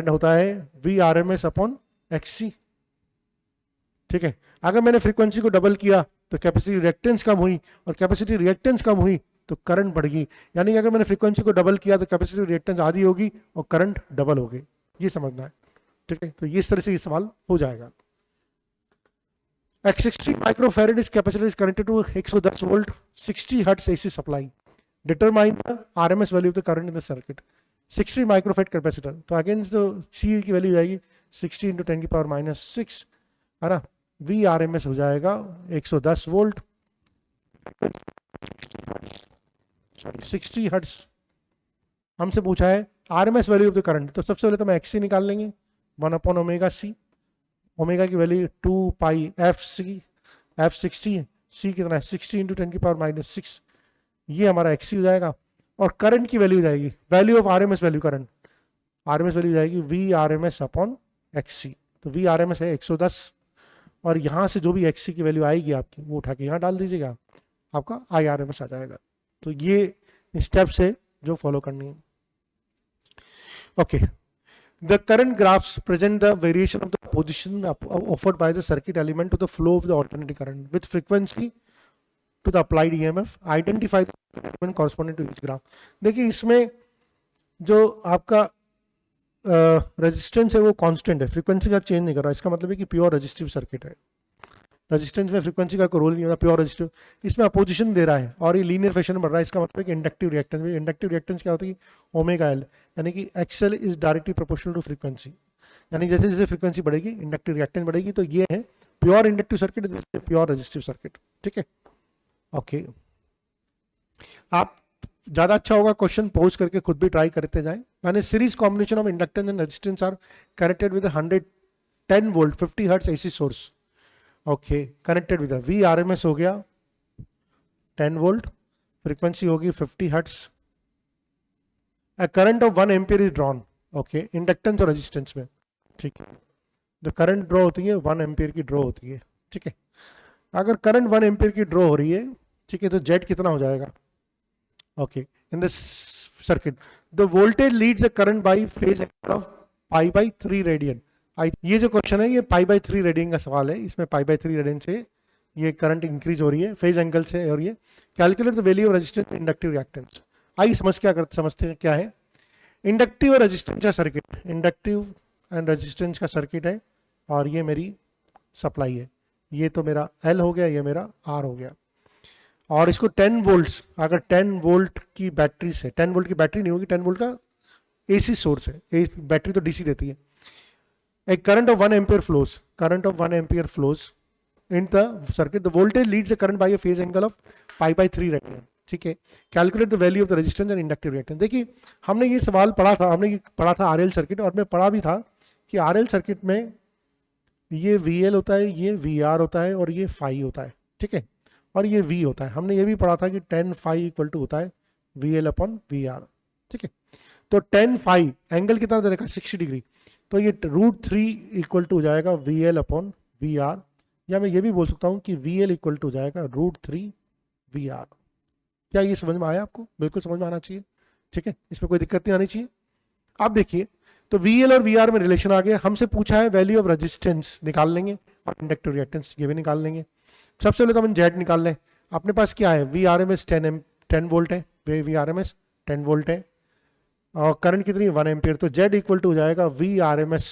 होता है V R M S upon X C, ठीक है। अगर मैंने फ्रीक्वेंसी को डबल किया तो कैपेसिटी रिएक्टेंस कम हुई, और कैपेसिटी रिएक्टेंस कम हुई तो करंट बढ़ गई। यानी कि अगर मैंने फ्रीक्वेंसी को डबल किया तो कैपेसिटी रिएक्टेंस आधी होगी और करंट डबल हो गई, ये समझना है, ठीक है। तो इस तरह से ये सवाल हो जाएगा। At 60 microfarad is capacitor is connected to 110 volt 60 hertz AC supply. Determine the RMS value of the current in the circuit. 60 microfarad capacitor, तो अगेंस्ट तो C की वैल्यू जाएगी 60 इंटू 10 की पावर माइनस 6, है ना। वी आर एम एस हो जाएगा 110 volt 60 hertz. हमसे पूछा है RMS value of the current, तो सबसे पहले तो मैं एक्सी निकाल लेंगे 1 अपॉन ओमेगा सी, ओमेगा की value 2 pi F C, F 60 है, सी कितना है 60 इंटू 10 की पावर माइनस 6, ये हमारा एक्सी हो जाएगा। और करंट की वैल्यू जाएगी, value of RMS value current, RMS value जाएगी वी आरएमएस अपॉन एक्सी। तो वी आरएमएस है 110, और यहाँ से जो भी एक्सी की वैल्यू आएगी आपकी वो उठा के यहाँ डाल दीजिएगा, आपका आई आरएमएस आ जाएगा। तो ये स्टेप्स है जो फॉलो करनी है। Okay, the current graphs present the variation of the position offered by the circuit element to the flow of the alternating current with frequency to the applied EMF. Identify the element corresponding to each graph. देखिए इसमें जो आपका resistance है वो constant है, frequency का change नहीं कर रहा, इसका मतलब है कि प्योर रेजिस्टिव सर्किट है। रेजिस्टेंस में फ्रीक्वेंसी का कोई रोल नहीं होता, प्योर रेजिस्टिव। इसमें अपोजिशन दे रहा है और ये लीनियर फैशन में बढ़ रहा है, इसका मतलब है कि इंडक्टिव रिएक्टेंस में, इंडक्टिव रिएक्टेंस क्या होती है ओमेगा एल, यानी कि XL is directly proportional to frequency, यानी जैसे जैसे फ्रीक्वेंसी बढ़ेगी इंडक्टिव रिएक्टेंस बढ़ेगी। तो ये है pure inductive circuit, pure resistive circuit, ठीक है। ओके, आप ज़्यादा अच्छा होगा क्वेश्चन पोज करके खुद भी ट्राई करते जाएं। मैंने series combination of inductance and resistance are connected with 110 volt 50 hertz AC source. Okay, connected with V R M S हो गया 10 वोल्ट, फ्रीक्वेंसी होगी 50 hertz, a current of 1 ampere is drawn. Okay, inductance और resistance में, ठीक है। जो current draw होती है 1 एम्पियर की ड्रॉ होती है, ठीक है। अगर करंट 1 एम्पियर की ड्रॉ हो रही है, ठीक है, तो जेड कितना हो जाएगा। Okay, in the circuit the voltage leads the current by phase angle of pi by 3 radian. ये जो क्वेश्चन है ये पाई बाई 3 रेडियन का सवाल है, इसमें पाई बाई 3 रेडियन से ये करंट इंक्रीज हो रही है, फेज एंगल से हो रही है। Calculate the value of resistance inductive reactance. आइए समझते हैं क्या है इंडक्टिव और रेजिस्टेंस का सर्किट। इंडक्टिव एंड रेजिस्टेंस का सर्किट है और ये मेरी सप्लाई है, ये तो मेरा एल हो गया, ये मेरा आर हो गया। और इसको 10 वोल्ट्स, अगर 10 वोल्ट की बैटरी से, 10 वोल्ट की बैटरी नहीं होगी, 10 वोल्ट का एसी सोर्स है, बैटरी तो डीसी देती है। A current of 1 ampere flows, current of 1 ampere flows in the circuit. The voltage leads the current by a phase angle of pi by 3 radian. ठीक है। Calculate the value of the resistance and inductive reactance. देखिए हमने ये सवाल पढ़ा था, हमने ये पढ़ा था आरएल सर्किट, और मैं पढ़ा भी था कि आरएल सर्किट में ये VL होता है, ये VR होता है और ये फाई होता है, ठीक है। और ये V होता है। हमने ये भी पढ़ा था कि tan फाई इक्वल टू होता है VL अपॉन VR, ठीक है। तो tan फाई एंगल कितना दे रखा है 60 डिग्री, तो ये √3 इक्वल टू हो जाएगा VL अपॉन VR, या मैं ये भी बोल सकता हूँ कि VL इक्वल टू हो जाएगा √3 VR। क्या ये समझ में आया आपको? बिल्कुल समझ में आना चाहिए, ठीक है, इसमें कोई दिक्कत नहीं आनी चाहिए। आप देखिए तो VL और VR में रिलेशन आ गया। हमसे पूछा है वैल्यू ऑफ रेजिस्टेंस निकाल लेंगे और इंडक्टिव रिएक्टेंस ये भी निकाल लेंगे। सबसे पहले तो हम जेड निकाल लें। अपने पास क्या है, VRMS 10 वोल्ट है, VRMS 10 वोल्ट है और करंट कितनी 1 एम्पियर, तो जेड इक्वल टू हो जाएगा VRMS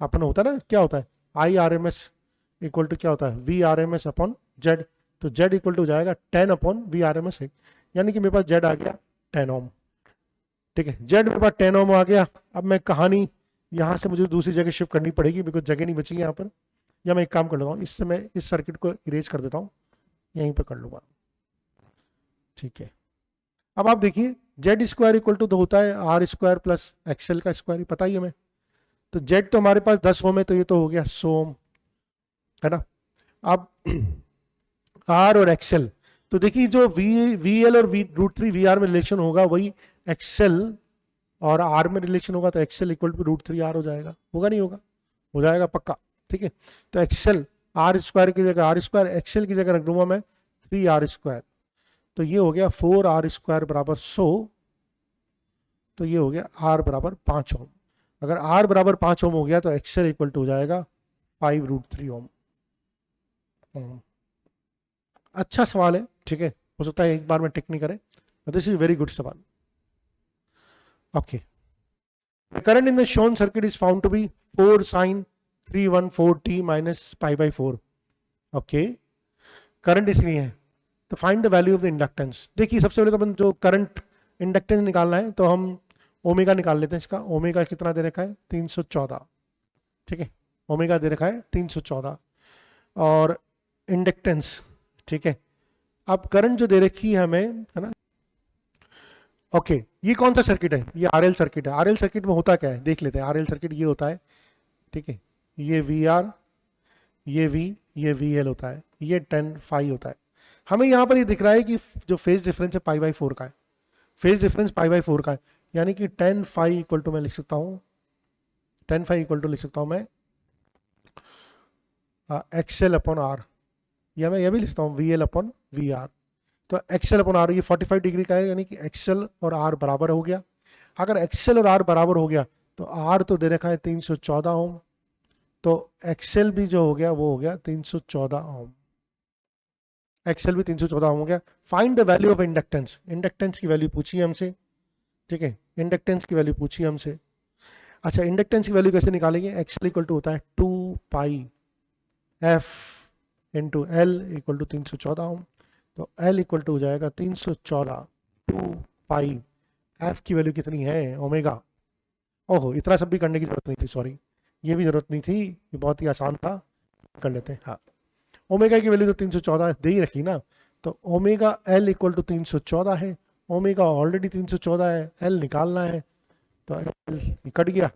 अपन होता है ना, क्या होता है IRMS इक्वल टू क्या होता है VRMS अपॉन जेड, तो जेड इक्वल टू हो जाएगा 10 अपॉन VRMS है, यानी कि मेरे पास जेड आ गया 10 ओम, ठीक है। जेड मेरे पास 10 ओम आ गया। अब मैं कहानी यहाँ से मुझे दूसरी जगह शिफ्ट करनी पड़ेगी बिकॉज जगह नहीं बची यहाँ पर, या मैं एक काम कर लेता हूँ, इससे मैं इस सर्किट को इरेज कर देता हूँ, यहीं पर कर लूँगा, ठीक है। अब आप देखिए जेड स्क्वायर इक्वल टू तो होता है आर स्क्वायर प्लस एक्सएल का स्क्वायर, पता ही हमें। तो जेड तो हमारे पास 10 ओम है, तो ये तो हो गया 100 ओम, है ना। अब आर और एक्सएल, तो देखिए जो VL और √3 VR में रिलेशन होगा वही एक्सएल और आर में रिलेशन होगा, तो एक्सएल इक्वल टू √3 R हो जाएगा, होगा नहीं होगा, हो जाएगा पक्का, ठीक है। तो एक्सएल आर स्क्वायर की जगह आर स्क्वायर, एक्सएल की जगह रख दूंगा मैं 3R स्क्वायर, तो ये हो गया 4R स्क्वायर बराबर 100, तो ये हो गया R बराबर 5 ओम। अगर R बराबर 5 ओम हो गया तो एक्सएल इक्वल टू हो जाएगा 5√3 ओम। अच्छा सवाल है, ठीक है, हो सकता है एक बार में टिक नहीं करे, दिस इज वेरी गुड सवाल। Okay, the current in the shown circuit is found to be 4 sin 314t minus pi/4। Okay, current इसलिए है, तो find the value of the inductance. देखिए सबसे पहले तो अपन जो करंट इंडक्टेंस निकालना है तो हम ओमेगा निकाल लेते हैं। इसका ओमेगा कितना दे रखा है 314, ठीक है, ओमेगा दे रखा है 314 और इंडक्टेंस, ठीक है। अब करंट जो दे रखी है हमें, है ना, ओके, ये कौन सा सर्किट है, ये आरएल सर्किट है। आरएल सर्किट में होता क्या है देख लेते हैं। आरएल सर्किट ये होता है, ठीक है, ये VR, ये V, ये VL होता है, ये 10 फाई होता है। हमें यहाँ पर ये दिख रहा है कि जो फेज डिफरेंस है π/4 का है, फेज डिफरेंस π/4 का है, यानी कि 10 फाई इक्वल टू मैं लिख सकता हूँ, 10 फाई इक्वल टू लिख सकता हूँ मैं XL अपॉन R, या मैं ये भी लिखता हूँ VL अपॉन VR। तो XL अपॉन R ये 45 डिग्री का है, यानी कि XL और R बराबर हो गया। अगर XL और R बराबर हो गया तो R तो दे रखा है 314 ओम, तो XL भी जो हो गया वो हो गया 314 ओम, XL भी 314 ओम हो गया। Find the value of inductance, inductance की वैल्यू पूछी है हमसे, ठीक है, इंडक्टेंस की वैल्यू पूछी है हमसे। अच्छा, इंडक्टेंस की वैल्यू कैसे निकालेंगे, XL इक्वल टू होता है 2 pi F into L equal to 314 ohm, तो L इक्वल टू हो जाएगा 314 2 पाई, F की वैल्यू कितनी है ओमेगा। ओहो, इतना सब भी करने की जरूरत नहीं थी, सॉरी, ये भी जरूरत नहीं थी, ये बहुत ही आसान था, कर लेते हैं। हाँ, ओमेगा की वैल्यू तो 314 दे ही रखी ना, तो ओमेगा L इक्वल टू 314 है, ओमेगा ऑलरेडी 314 है, L निकालना है, तो L कट गया,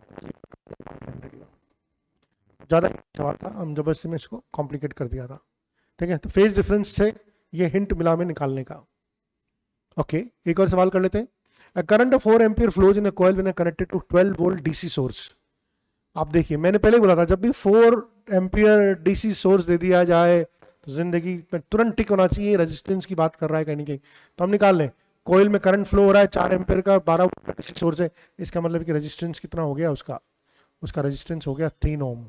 ज़्यादा सवाल था, हम जबरदस्ती में इसको कॉम्प्लिकेट कर दिया था, ठीक है। तो फेज डिफरेंस से ये हिंट मिला में निकालने का। ओके, एक और सवाल कर लेते हैं। A current of 4 ampere flows in a coil when connected to 12 volt DC source. आप देखिए मैंने पहले बोला था जब भी 4 एम्पियर DC सोर्स दे दिया जाए तो जिंदगी में तुरंत टिक होना चाहिए, रेजिस्टेंस की बात कर रहा है कहीं कहीं, तो हम निकाल लें। कोयल में करंट फ्लो हो रहा है 4 एम्पियर का, 12 वोल्ट DC सोर्स है, इसका मतलब कि रेजिस्टेंस कितना हो गया उसका रेजिस्टेंस हो गया 3 ohm.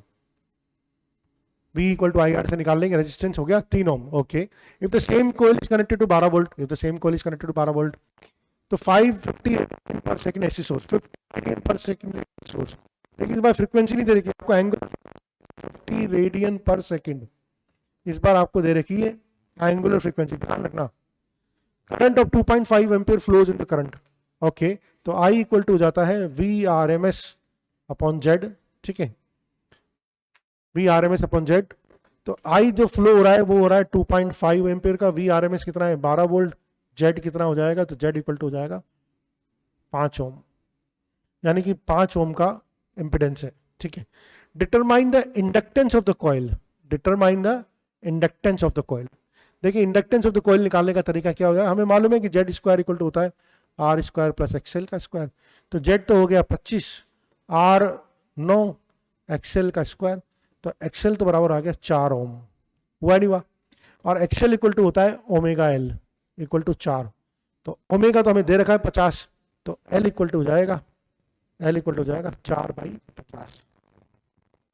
V equal to IR से निकाल लेंगे, रेजिस्टेंस हो गया 3 ohm. Okay, if the same coil is connected to 12 volt, if the same coil is connected to 12 volt, तो 550 radian per second AC source, 50 radian per second source, लेकिन इस बार frequency नहीं दे रखी आपको, एंगल 50 रेडियन पर सेकंड इस बार आपको दे रखी है एंगुलर फ्रीक्वेंसी, ध्यान रखना। Current of 2.5 ampere flows in the current. Okay, तो I इक्वल टू हो जाता है VRMS अपॉन Z, ठीक है, VRMS अपॉन Z। तो I जो फ्लो हो रहा है वो हो रहा है 2.5 एम्पियर का, VRMS कितना है 12 वोल्ट, Z कितना हो जाएगा, तो Z इक्वल टू हो जाएगा 5 ओम, यानी कि 5 ओम का इंपिडेंस है, ठीक है। Determine the inductance of the coil, determine the inductance of the coil. देखिए इंडक्टेंस ऑफ द कॉइल निकालने का तरीका क्या हो जाएगा, हमें मालूम है कि जेड स्क्वायर इक्वल टू होता है आर स्क्वायर प्लस एक्सएल का स्क्वायर। तो जेड तो हो गया 25, आर 9, एक्सएल का स्क्वायर, तो एक्सएल तो बराबर आ गया 4 ओम, हुआ नहीं हुआ। और एक्सएल इक्वल टू होता है ओमेगा एल इक्वल टू 4, तो ओमेगा तो हमें दे रखा है 50, तो एल इक्वल टू हो जाएगा 4/50,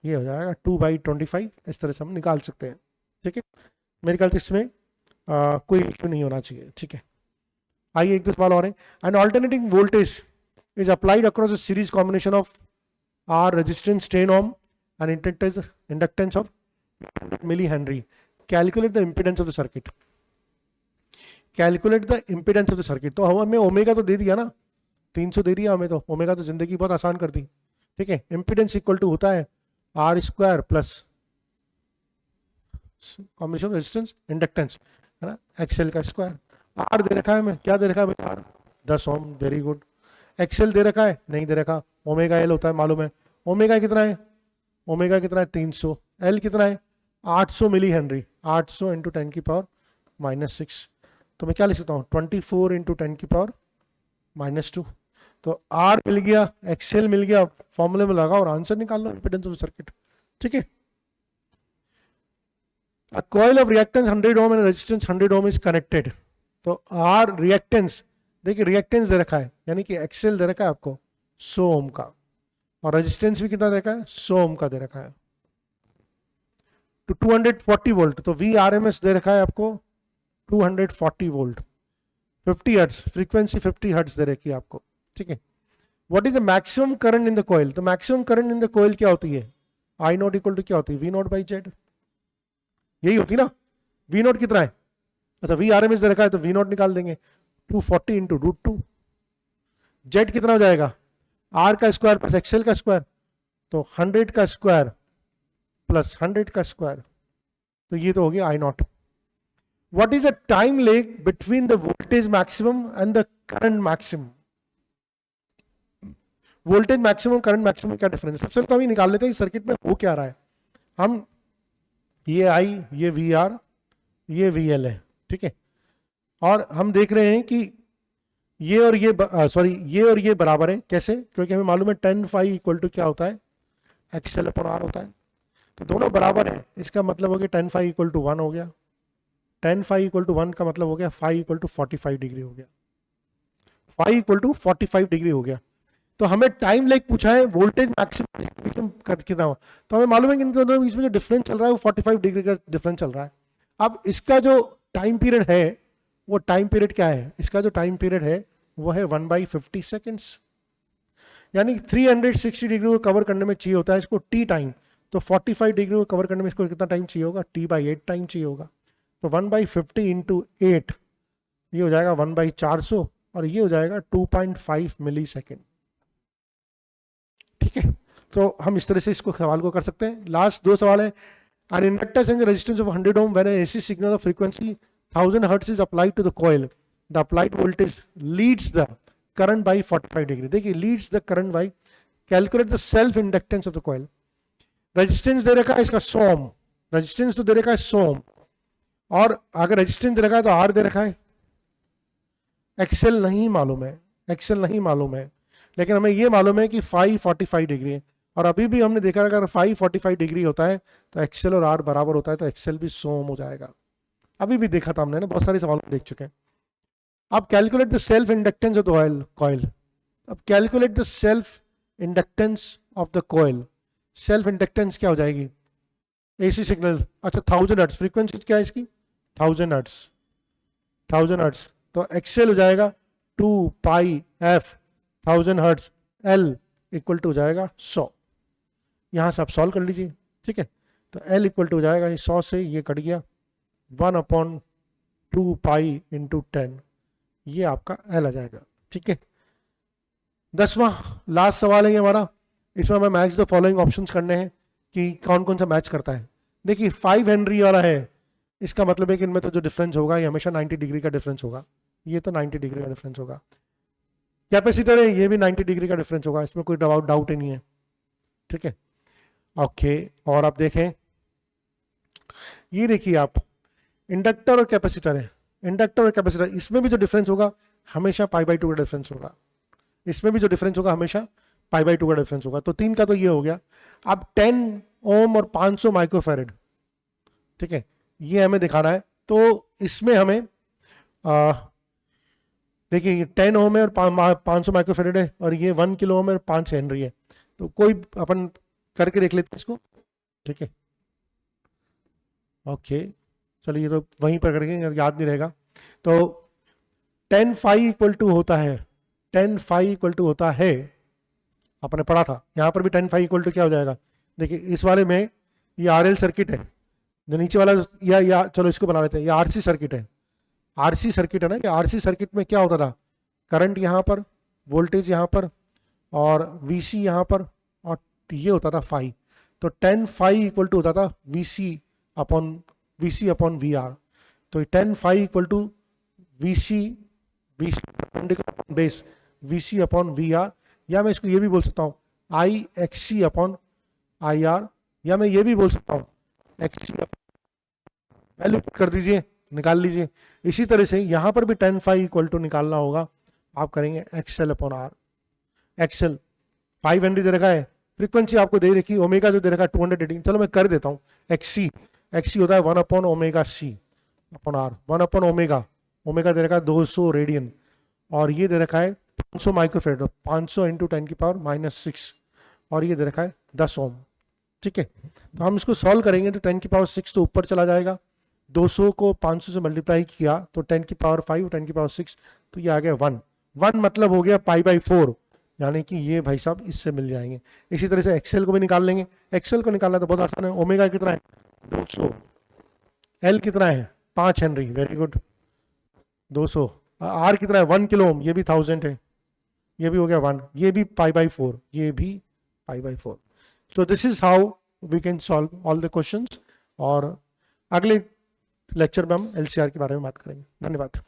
ये हो जाएगा 2/25। इस तरह से हम निकाल सकते हैं, ठीक है। मेरे ख्याल से इसमें कोई इश्यू नहीं होना चाहिए, ठीक है। आइए एक दो सवाल और हैं। An alternating voltage is applied across a series combination of R resistance 10 ohm and inductance of milli henry, calculate the impedance of the circuit. Calculate the impedance of the circuit, तो हमें ओमेगा तो दे दिया ना, 300 दे दिया हमें, तो omega तो जिंदगी बहुत आसान कर दी, ठीक है। इंपीडेंस इक्वल टू होता है R square plus combination resistance inductance, है ना, एक्सएल का स्क्वायर। आर दे रखा है हमें, क्या दे रखा है भाई, R 10 ohm, very good. XL दे रखा है, नहीं दे रखा। ओमेगा एल होता है मालूम है, ओमेगा कितना है, 300, एल कितना है 800 मिली हेनरी, 800 इंटू 10 की पावर -6, तो मैं क्या लिख सकता हूँ 24 इंटू 10 की पावर -2। तो आर मिल गया, एक्सएल मिल गया, फॉर्मूले में लगा और आंसर निकाल लो इंपीडेंस ऑफ सर्किट, ठीक है। A coil of reactance 100 ohm and resistance 100 ohm is connected, तो R reactance, देखिए reactance दे रखा है, यानी कि XL दे रखा है आपको 100 ओम का, और रेजिस्टेंस भी कितना दे रखा है 100 ओम का दे रखा है, तो 240 वोल्ट। तो VRMS दे रखा है आपको 240 वोल्ट, 50 हर्ट्ज फ्रीक्वेंसी, 50 हर्ट्ज दे रखी है आपको, ठीक है। What is the maximum current in the coil, तो maximum current in the coil क्या होती है, I नॉट इक्वल टू क्या होती है V नॉट बाई जेड, यही होती ना। V नॉट कितना है, अच्छा VRMS दे रखा है तो V नॉट निकाल देंगे, 240 इंटू √2। जेड कितना हो जाएगा, R का स्क्वायर प्लस एक्सएल का स्क्वायर, तो 100 का स्क्वायर प्लस 100 का स्क्वायर, तो ये तो हो गया I not. What is the time leg between the voltage maximum and the current maximum, voltage maximum current maximum क्या डिफरेंस, सबसे तो अभी निकाल लेते हैं सर्किट में हो क्या रहा है। हम ये I, ये VR, ये VL है, ठीक है। और हम देख रहे हैं कि ये और ये ये और ये बराबर है, कैसे, क्योंकि हमें मालूम है 10 फाई इक्वल टू क्या होता है एक्सएल अपॉन आर होता है, तो दोनों बराबर है, इसका मतलब हो गया 10 फाई इक्वल टू 1 हो गया, 10 फाई इक्वल टू 1 का मतलब हो गया फाई इक्वल टू 45 डिग्री हो गया, फाई इक्वल टू 45 डिग्री हो गया। तो हमें टाइम लेग पूछा है वोल्टेज मैक्सिमम कितना हो, तो हमें मालूम है कि इनके दोनों बीच में जो डिफरेंस चल रहा है वो 45 डिग्री का डिफरेंस चल रहा है। अब इसका जो टाइम पीरियड है, वो टाइम पीरियड क्या है, इसका जो टाइम पीरियड है वो है 1/50 सेकेंड्स, यानी 360 डिग्री को कवर करने में चाहिए होता है इसको टी टाइम, तो 45 डिग्री को कवर करने में इसको कितना टाइम चाहिए होगा, T/8 टाइम चाहिए होगा। तो 1/50 इंटू 8, ये हो जाएगा 1/400, और ये हो जाएगा 2.5 मिली सेकेंड, ठीक है। तो हम इस तरह से इसको सवाल को कर सकते हैं। लास्ट 2 सवाल है। An inductance and the resistance of 100 ohm when an AC signal of frequency 1000 hertz is applied to the coil, the applied voltage leads the current by 45 degree। देखिए leads the current by, calculate the self inductance of the coil। Resistance दे रखा है इसका 100 ओम, resistance तो दे रखा है 100 ओम, और अगर रेजिस्टेंस दे रखा है तो आर दे रखा है, एक्सएल नहीं मालूम है, एक्सएल नहीं मालूम है, लेकिन हमें ये मालूम है कि फाई 45 डिग्री है, और अभी भी हमने देखा अगर फाई 45 डिग्री होता है तो एक्सएल और आर बराबर होता है, तो एक्सएल भी 100 ओम हो जाएगा। अभी भी देखा था हमने ना, बहुत सारे सवाल देख चुके हैं। अब calculate the self inductance of the coil, अब calculate the self inductance of the coil. Self inductance क्या हो जाएगी, एसी सिग्नल, अच्छा 1000 हर्ट्ज, फ्रीक्वेंसी क्या है इसकी 1000 हर्ट्ज, 1000 हर्ट्ज, तो एक्सएल हो जाएगा 2πf 1000 hertz, L equal to हो जाएगा 100। यहाँ से आप सॉल्व कर लीजिए, ठीक है। तो एल इक्वल टू हो जाएगा 100 से ये कट गया 1/2π इंटू 10, ये आपका एल आ जाएगा, ठीक है। 10वां लास्ट सवाल है ये हमारा, इसमें हमें मैच द फॉलोइंग ऑप्शंस करने हैं कि कौन कौन सा मैच करता है। देखिए 5 हेनरी वाला है, इसका मतलब है कि इनमें तो जो डिफरेंस होगा ये हमेशा 90 डिग्री का डिफरेंस होगा, ये तो 90 डिग्री का डिफरेंस होगा। कैपेसिटर है, ये भी 90 डिग्री का डिफरेंस होगा, इसमें कोई डाउट ही नहीं है, ठीक है, ओके। और आप देखें, ये देखिए आप इंडक्टर और कैपेसिटर है, इंडक्टर और कैपेसिटर, इसमें भी जो डिफरेंस होगा हमेशा π/2 का डिफरेंस होगा, इसमें भी जो डिफरेंस होगा हमेशा π/2 का डिफरेंस होगा। तो 3 का तो ये हो गया। अब 10 ओम और 500 माइक्रोफेरेड, ठीक है, ये हमें दिखाना है। तो इसमें हमें देखिए ये 10 ओम है और 500 माइक्रोफेरेड है, और ये 1 किलो ओम है और 5 हेनरी है। तो कोई अपन करके देख लेते हैं इसको, ठीक है, ओके, चलिए ये तो वहीं पर करेंगे, याद नहीं रहेगा। तो 10 फाई इक्वल टू होता है, 10 फाई इक्वल टू होता है, आपने पढ़ा था, यहाँ पर भी 10 फाई इक्वल टू क्या हो जाएगा, देखिए इस वाले में ये आरएल सर्किट है, जो नीचे वाला या चलो इसको बना लेते हैं, ये आरसी सर्किट है, आरसी सर्किट है ना, कि आरसी सर्किट में क्या होता था, करंट यहाँ पर, वोल्टेज यहाँ पर, और वीसी यहाँ पर, और ये होता था फाई। तो 10 फाई इक्वल टू होता था वीसी अपॉन वी आर। तो 10 फाई इक्वल टू वीसी बेस वीसी अपॉन वी आर, या मैं इसको ये भी बोल सकता हूँ I X C upon I R, या मैं ये भी बोल सकता हूँ एक्स सी, वैल्यू कर दीजिए, निकाल लीजिए। इसी तरह से यहाँ पर भी 10 फाई इक्वल टू निकालना होगा, आप करेंगे XL upon R. XL 5 henry दे रखा है, फ्रीक्वेंसी आपको दे रखी, ओमेगा जो दे रखा है 218, चलो मैं कर देता हूँ, एक्ससी होता है 1 upon omega C upon R, 1 upon omega, omega दे रखा है 200 रेडियन, और ये दे रखा है 500 माइक्रोफेरेड, 500 इंटू 10 की पावर -6, और ये दे रखा है 10 ओम, ठीक है। तो हम इसको सॉल्व करेंगे तो 10 की पावर 6 तो ऊपर चला जाएगा, 200 को 500 से मल्टीप्लाई किया तो 10 की पावर 5, 10 की पावर 6, तो ये आ गया 1 मतलब हो गया π/4, यानी कि ये भाई साहब इससे मिल जाएंगे। इसी तरह से एक्सेल को भी निकाल लेंगे, एक्सेल को निकालना तो बहुत आसान है, ओमेगा कितना है 200, एल कितना है 5 हेनरी, वेरी गुड, 200, आर कितना है 1 किलो ओम, ये भी 1000 है, ये भी हो गया 1, ये भी π/4, ये भी π/4। तो this is how we can solve all the questions, और अगले लेक्चर में हम एलसीआर के बारे में बात करेंगे। धन्यवाद।